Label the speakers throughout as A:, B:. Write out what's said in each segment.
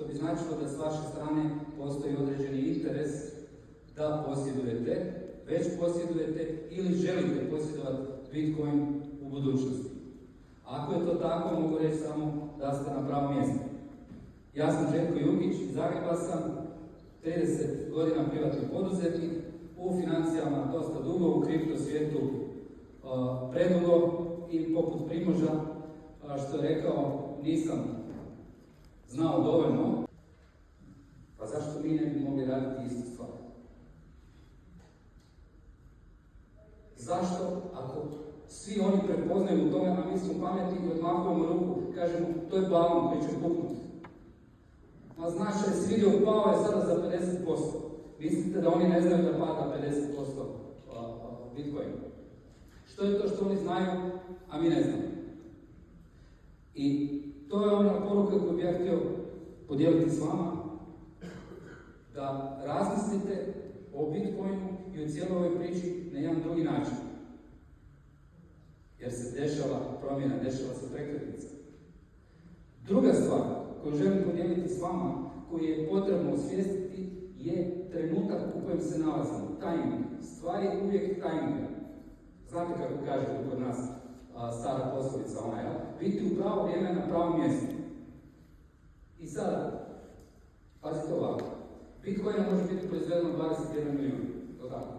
A: bi značilo da s vaše strane postoji određeni interes da posjedujete, već posjedujete ili želite posjedovati Bitcoin u budućnosti. Ako je to tako, mogu reći samo da ste na pravom mjestu. Ja sam Željko Jukić, iz Zagreba sam, 30 godina privatni poduzetnik, u financijama dosta dugo, u kripto svijetu predugo i poput Primoža, što je rekao, nisam znao dovoljno, pa zašto mi ne bi mogli raditi istu stvar? Zašto, ako svi oni prepoznaju u tome, a mi smo pametni i odmahujemo ruku, kažemo, to je balon koji će puknuti. A znaš, je svidio, pao je sada za 50%. Mislite da oni ne znaju da pada 50% Bitcoin? Što je to što oni znaju, a mi ne znamo? I to je ona poruka koju bih ja htio podijeliti s vama, da razmislite o Bitcoinu i o cijeloj ovoj priči na jedan drugi način. Jer se dešava promjena, dešava se prekretnica. Druga stvar koju želim podijeliti s vama, koju je potrebno osvijestiti, je trenutak u kojem se nalazimo. Timing. Stvar je uvijek timinga. Znate kako kaže kod nas stara poslovica, ona je, biti u pravo vrijeme na pravom mjestu. I sada, pazite ovako, Bitcoina može biti proizvedeno 21 milijuna, to tako,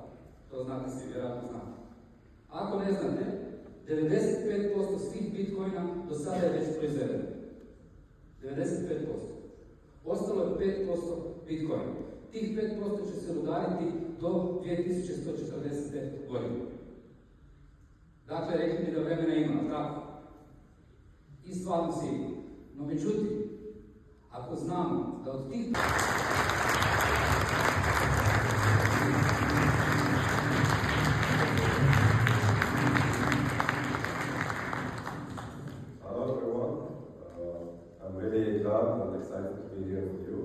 A: to znate svi, vjerojatno znate. Ako ne znate, 95% svih Bitcoina do sada je već proizvedeno. 95%. Ostalo je 5% Bitcoina. Tih 5% će se rudariti do 2140. godine. Dakle, rekli mi da vremena ima, tako? I stvarno sigurno. No međutim, ako znamo da od tih...
B: Hello everyone. I'm really glad and excited to be here with you.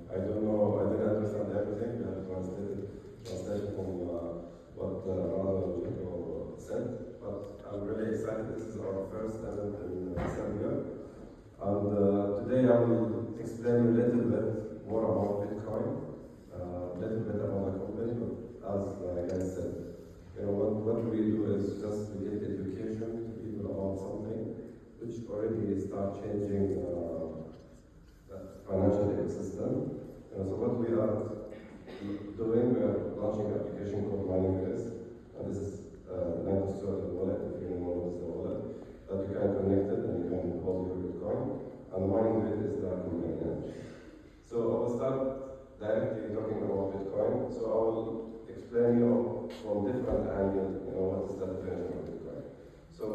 B: I don't know, I didn't understand everything. We have translated from what Ronaldo said, but I'm really excited. This is our first event in Serbia. And today I will explain a little bit more about Bitcoin, a little bit about the company, as Jens said. You know, what we do is just to give education to people about something which already start changing the financial ecosystem. So what we are doing, we are launching an application called MiningRisk, and this is linked to the wallet, if you know what is the wallet, that you can connect it and you can hold your Bitcoin, and MiningRisk is the company. So I will start directly talking about Bitcoin. So I will explain you from different angles, you know, what is the definition of Bitcoin. So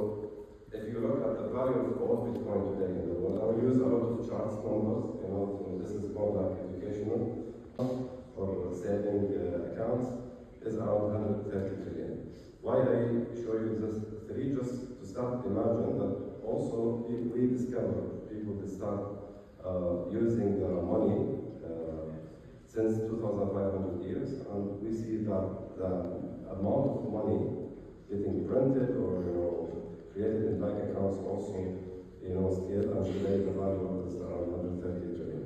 B: if you look at the value of all Bitcoin today in the world, I will use a lot of charts, numbers, you know, so this is more like educational for saving accounts, is around 130 trillion. Why I show you this three, just to start imagine that also we discover people that start using the money since 2,500 years, and we see that the amount of money getting printed or, you know, created in bank accounts also, you know, scale, and today the value is around 130 trillion.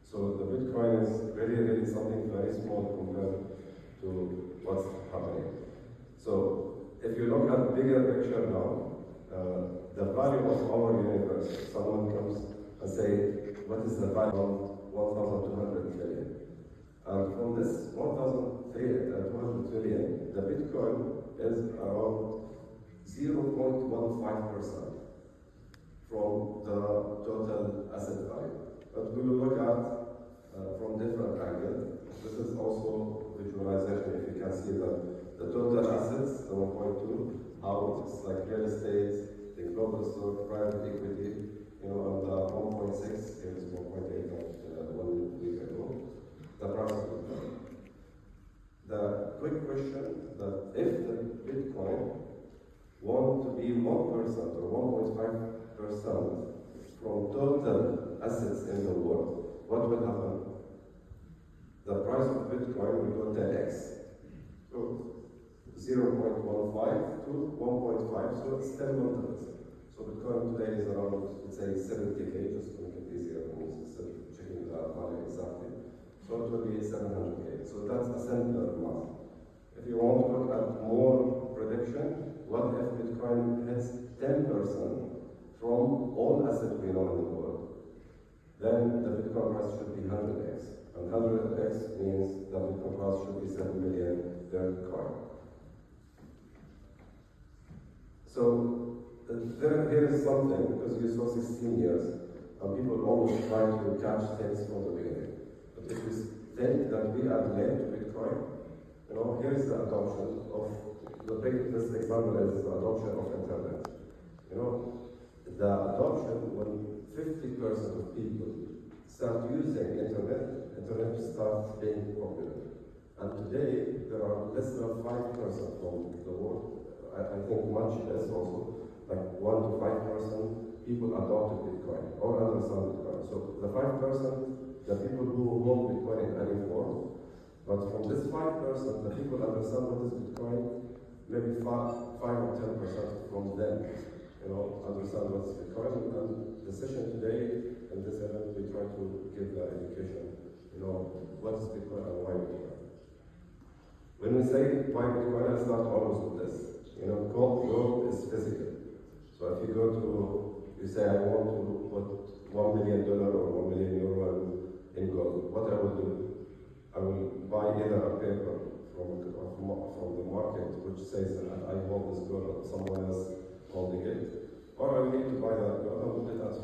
B: So the Bitcoin is really something very small compared to what's happening. So if you look at bigger picture now, the value of our universe, someone comes and say, what is the value of 1,200 trillion? And from this 1,200 trillion, the Bitcoin is around 0.15% from the total asset value. But we will look at from different angles. This is also visualization. If you can see that the total assets, the 1.2, how it's like real estate, the global stock, private equity, you know, and the 1.6, here is 1.8 like 1 week ago. The price of Bitcoin. The quick question that if the Bitcoin want to be 1% or 1.5% from total assets in the world, what will happen? The price of Bitcoin will go 10x. So 0.15 to 1.5, so it's 10 multiples. So Bitcoin today is around, let's say, 70K, just to make it easier than 70. it will be 700K. So that's a simpler math. If you want to look at more prediction, what if Bitcoin hits 10% from all assets we know in the world? Then the Bitcoin price should be 100x. And 100x means that Bitcoin price should be 7 million per coin. So here is something, because you saw 16 years, and people always try to catch things from the beginning. But if we think that we are late to Bitcoin, here is the adoption of this example is the adoption of internet. The adoption when 50% of people start using internet starts being popular. And today there are less than 5% from the world. I think much less also, like 1 to 5% people adopted Bitcoin or understand Bitcoin. So the 5%, the people who hold Bitcoin in any form. But from this 5%, the people understand what is Bitcoin, maybe 5 or 10% from them, understand what is Bitcoin. And the session today, in this event, we try to give the education, what is Bitcoin and why Bitcoin. When we say why Bitcoin, I start always with this. Gold is physical. So if you go to, you say, I want to put $1 million or €1 million in gold, what I will do? I will buy either a paper from the market which says that I hold this gold and someone else holding it, or I will need to buy that gold and put it at,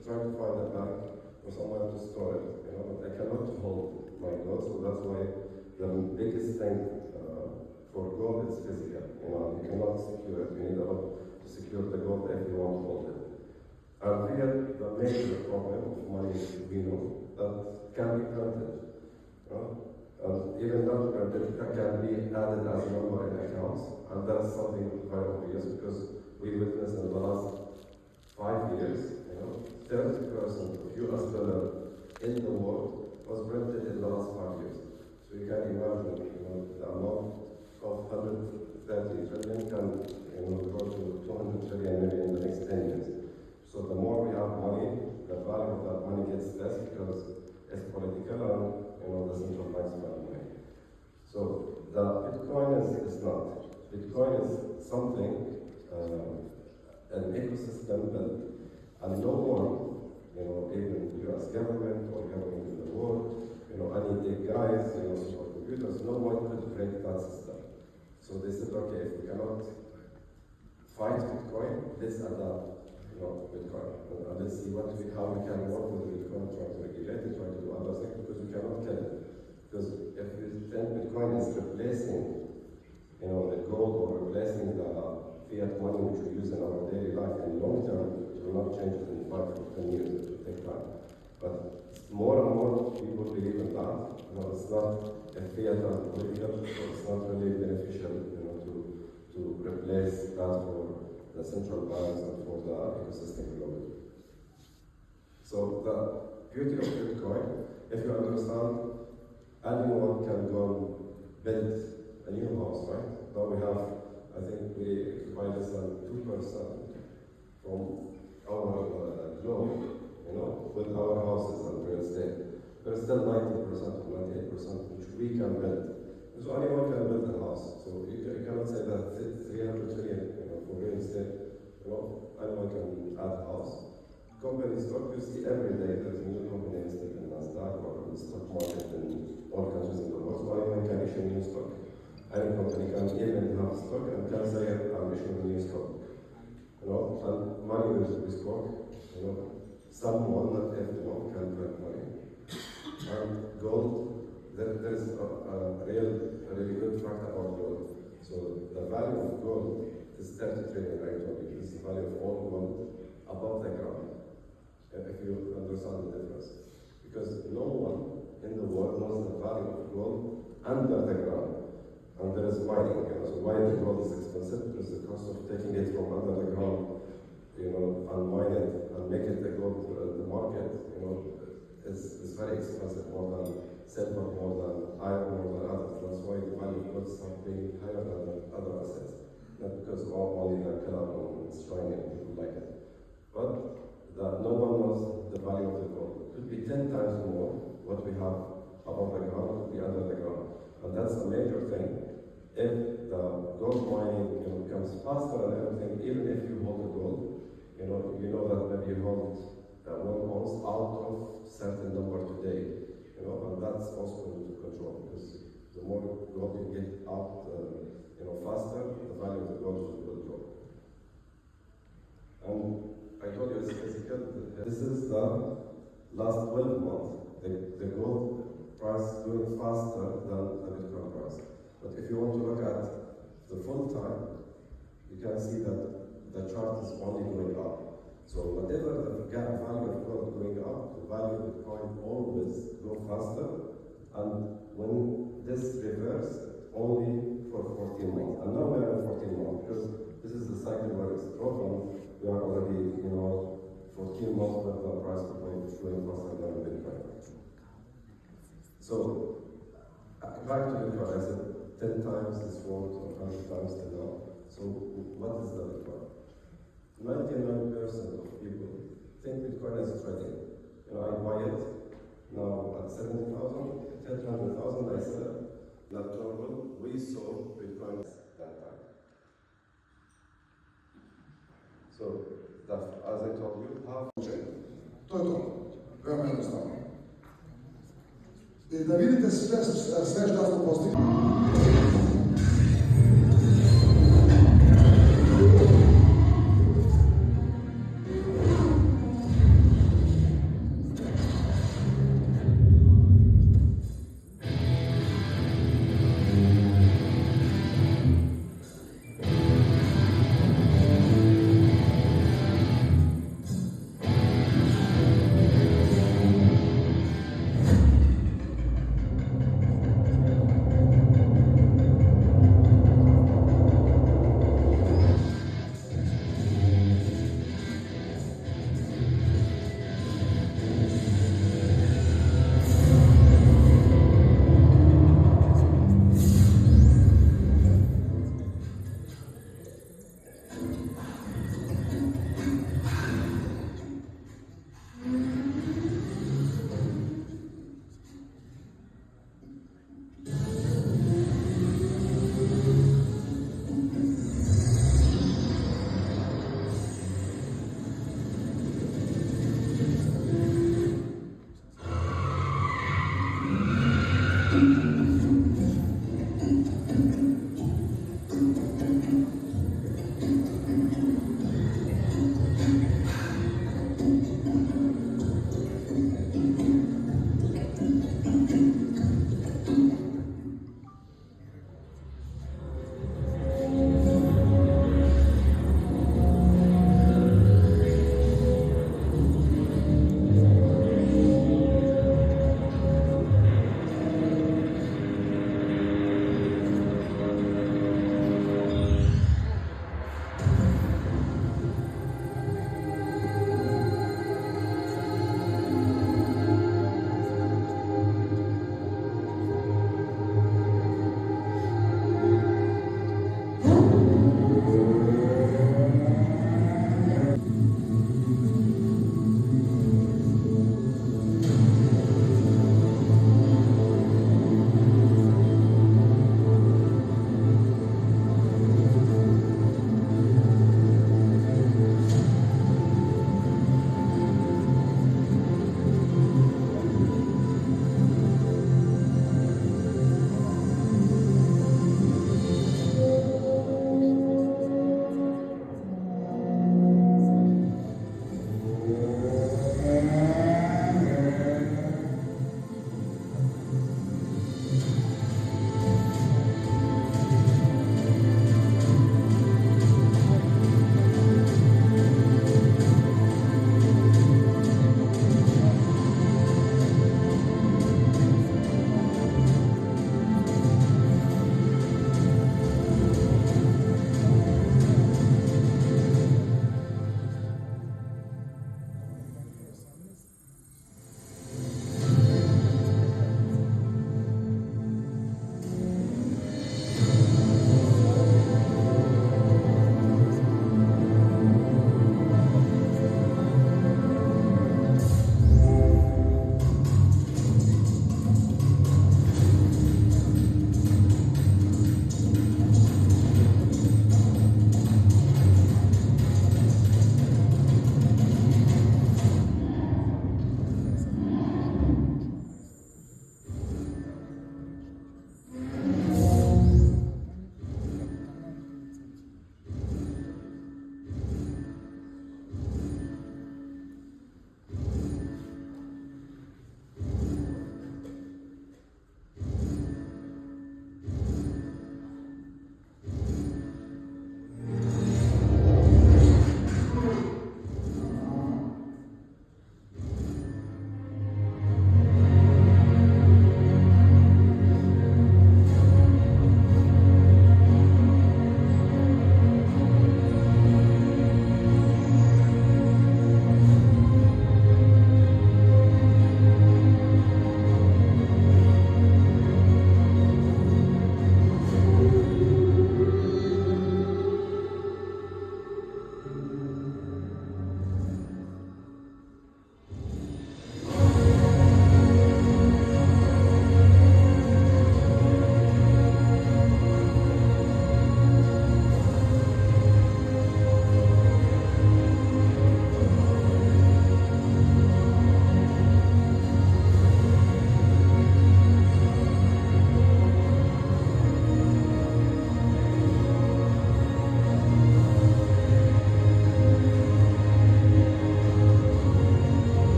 B: try to find a bank or somewhere to store it. I cannot hold my gold, so that's why the biggest thing for gold is physical. You cannot secure it. You need a lot to secure the gold if you want to hold it. And here, the major problem of money we know that can be printed. And even not printed can be added as a number in accounts, and that's something very obvious because we witnessed in the last 5 years, 30% of US dollar in the world was printed in the last 5 years. So you can imagine, the amount of 130 trillion can, go to 200 trillion maybe in the next 10 years. So the more we have money, the value of that money gets less because it's political and, the central banks spend money. So the Bitcoin is not. Bitcoin is something, an ecosystem that, and no one, even US government or government in the world, any big guys, supercomputers, no one could break that system. So they said, okay, if we cannot fight Bitcoin, let's adapt, Bitcoin. And let's see how we can work with Bitcoin, try to regulate it, try to do other things, because we cannot kill it. Because if you think Bitcoin is replacing, the gold or replacing the fiat money which we use in our daily life in long term, it will not change in 5 or 10 years, it will take time. But more and more people believe in that. It's not a fiat and political, so it's not really beneficial, to replace that for the central banks and for the ecosystem globally. So the beauty of Bitcoin, if you understand, anyone can go and build a new house, right? Now we have, I think we occupy less than 2% from our globe, with our houses and real estate. There's still 90% or 98% which we can build. So anyone can build a house. So you cannot say that 300 trillion, for real estate, anyone can add a house. Company stock, you see every day there's a new company listed in NASDAQ or in the stock market in all countries in the world. So anyone can issue new stock. Any company can even have stock and can say, I'm issuing new stock. And money is stock. Someone, not everyone, can print money. And gold, there is a really good fact about gold. So the value of gold is 30 trillion, I told you. This is the value of all gold above the ground. If you understand the difference. Because no one in the world knows the value of gold under the ground. And there is mining. So why the gold is expensive? Because the cost of taking it from under the ground, and mine it and make it go to the market, is very expensive, more than silver, more than iron, more than others. That's why the value of gold starts being higher than other assets. Not because only the color and it's shiny and people like it. But no one knows the value of the gold. It could be 10 times more what we have above the ground, it will be under the ground. And that's a major thing. If the gold mining becomes faster and everything, even if you hold the gold, you know that maybe you hold 1 ounce out of certain number today, and that's also into control, because the more gold you get out, faster, the value of the gold will drop. And I told you, this is the last 12 months. The gold price going faster than the Bitcoin price. But if you want to look at the full time, you can see that the chart is only going up. So whatever the gap value of gold going up, the value of Bitcoin always go faster. And when this reverse, only for 14 months. And now we are in 14 months, because this is the cycle where it's dropping. We are already, 14 months where the price of Bitcoin is going faster than Bitcoin. So, back to Bitcoin, I said 10 times this world or 100 times the now. So, what is the Bitcoin? 99% of people think Bitcoin is trading. I buy it now at 70,000, 100,000, I sell. Not normal, we saw Bitcoin at that time. So, as I told you, half.
C: To je to. Veoma jednostavno. I da vidite sve šta smo postigli.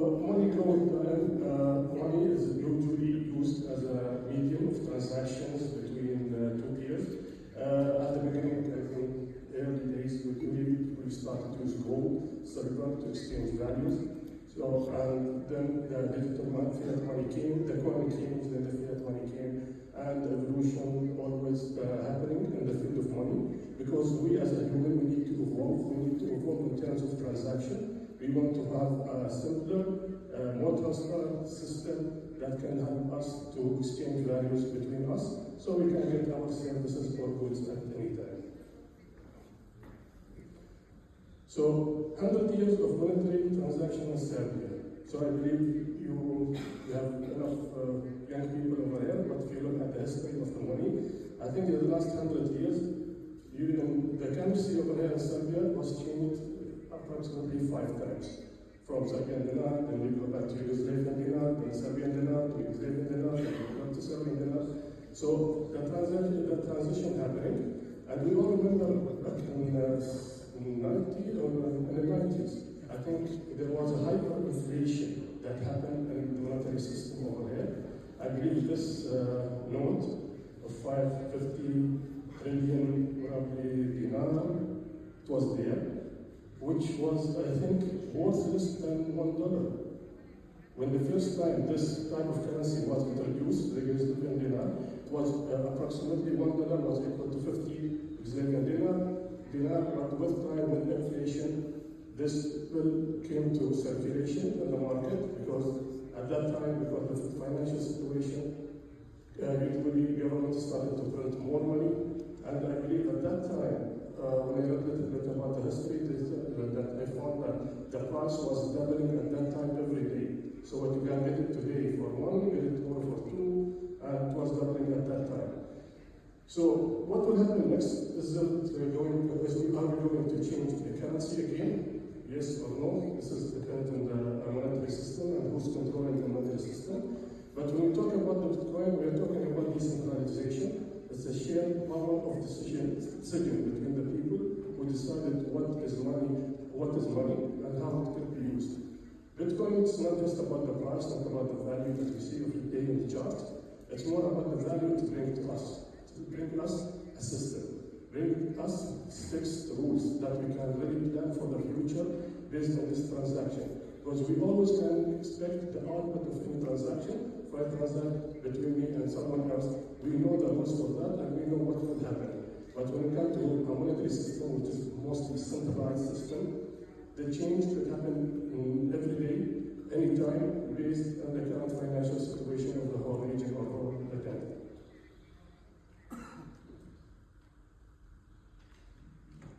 D: money money is usually used as a medium of transactions between two peers. At the beginning, I think, early days, we started to use gold, silver to exchange values. So, and then the digital fiat money came, the coin came, then the fiat money came, and evolution always happening in the field of money, because we as a human, we need to evolve in terms of transaction. We want to have a simpler, more transparent system that can help us to exchange values between us, so we can get our services or goods at any time. So, 100 years of monetary transaction in Serbia. So I believe you have enough young people over here, but if you look at the history of the money, I think in the last 100 years, the currency over here in Serbia was changed approximately 5 times. From Serbian dinar, then we go back to Yugoslavian dinar, then Serbian dinar, to Yugoslavian dinar, then we go back to Serbian dinar. So the transition happening, and we all remember back in the 90s, I think there was a hyperinflation that happened in the monetary system over here. I believe this note of 550 trillion dinar, it was there, which was, I think, worth less than $1. When the first time this type of currency was introduced, the Yugoslavian dinar, it was approximately $1 was equal to 50 Yugoslavian dinar, but with time, with inflation, this bill came to circulation in the market, because at that time, because of the financial situation, usually government started to print more money, and I believe at that time, when I looked a little bit about the history, that I found that the price was doubling at that time every day. So what you can get it today for 1, you get it tomorrow for 2, and it was doubling at that time. So what will happen next? Are we going to change the currency again? Yes or no? This is dependent on the monetary system and who's controlling the monetary system. But when we talk about the Bitcoin, we are talking about decentralization. It's a shared power of decision between the people who decided what is money, and how it can be used. Bitcoin is not just about the price, not about the value that we see every day in the chart. It's more about the value it brings to us. To bring us a system, bring us fixed rules that we can really plan for the future based on this transaction. Because we always can expect the output of any transaction. If I transact between me and someone else, we know the rules for that and we know what will happen. But when it comes to a monetary system, which is mostly centralized system, the change could happen every day, anytime, based on the current financial situation of the whole region or whole country.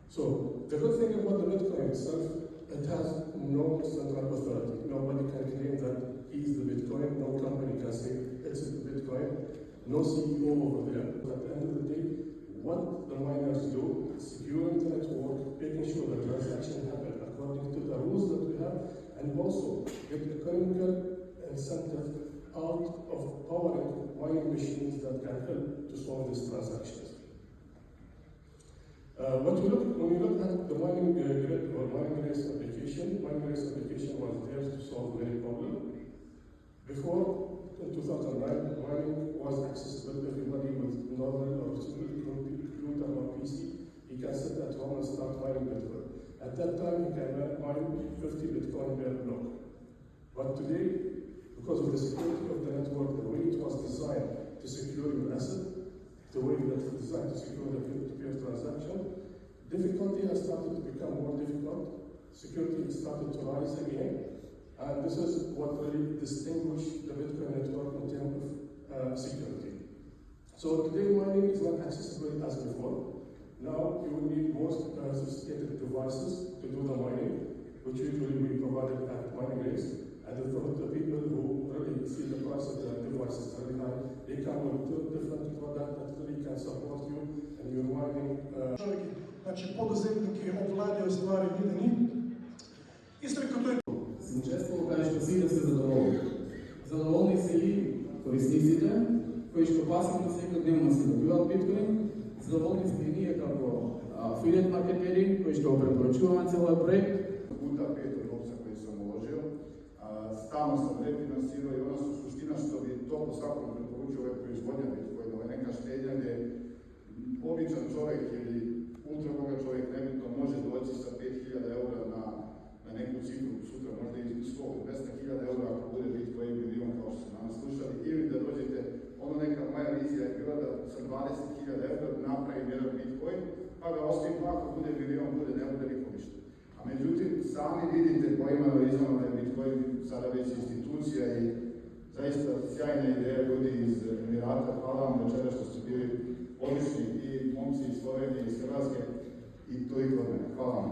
D: So, the good thing about the Bitcoin itself, it has no central authority. Nobody can claim that he's the Bitcoin. No company can say it's the Bitcoin. No CEO over there. But at the end of the day, what the miners do, securing the network, making sure the transaction happen according to the rules that we have, and also get economical incentive out of powering mining machines that can help to solve these transactions. When we look at the mining grid or mining race application was there to solve many problems. Before, in 2009, mining was accessible to everybody with normal or computer or PC. He can sit at home and start mining Bitcoin. At that time, he can mine 50 Bitcoin per block. But today, because of the security of the network, the way it was designed to secure your asset, the way that it's designed to secure the peer-to-peer transaction, difficulty has started to become more difficult. Security has started to rise again. And this is what really distinguishes the Bitcoin network in terms of security. So today mining is not accessible as before. Now you will need more sophisticated devices to do the mining, which usually we provided at mining rates. And for the people who really see the price of the devices very high, they come with two different products that really can support you and your mining.
C: Znači, poduzetniki obvladaju stvari videni. Isto като е...
E: Самочествено каже, што сите се задоволни. Задоволни се и корисниците, кои што пасивно секојдневно се добиваат биткоин. Задоволни сме и ние како афилиет маркетери, кои што препорачуваме целиот проект.
F: Puta 5 novca koji sam uložio, stalno sam refinansirao i ona su suština što bi to po svakom preporučio ove proizvodnja Bitcoina, ovo je neka štednja gdje običan čovjek ili ultra bogat čovjek nebitno može doći sa 5.000 eura na neku cifru, sutra možda i 100-200.000 eura ako bude Bitcoin milion kao što ste danas slušali, ili da dođete, ono neka moja vizija je bila da sa 20.000 eura napravim jedan Bitcoin, pa ga ostavim pa ako bude milion, ne bude nikom ništa. A međutim, sami vidite kojim analizama da je Bitcoin sada već institucija i zaista sjajna ideja ljudi iz Emirata. Hvala vam večera što ste bili odlični i momci iz Slovenije, iz Hrvatske i toliko od mene. Hvala vam.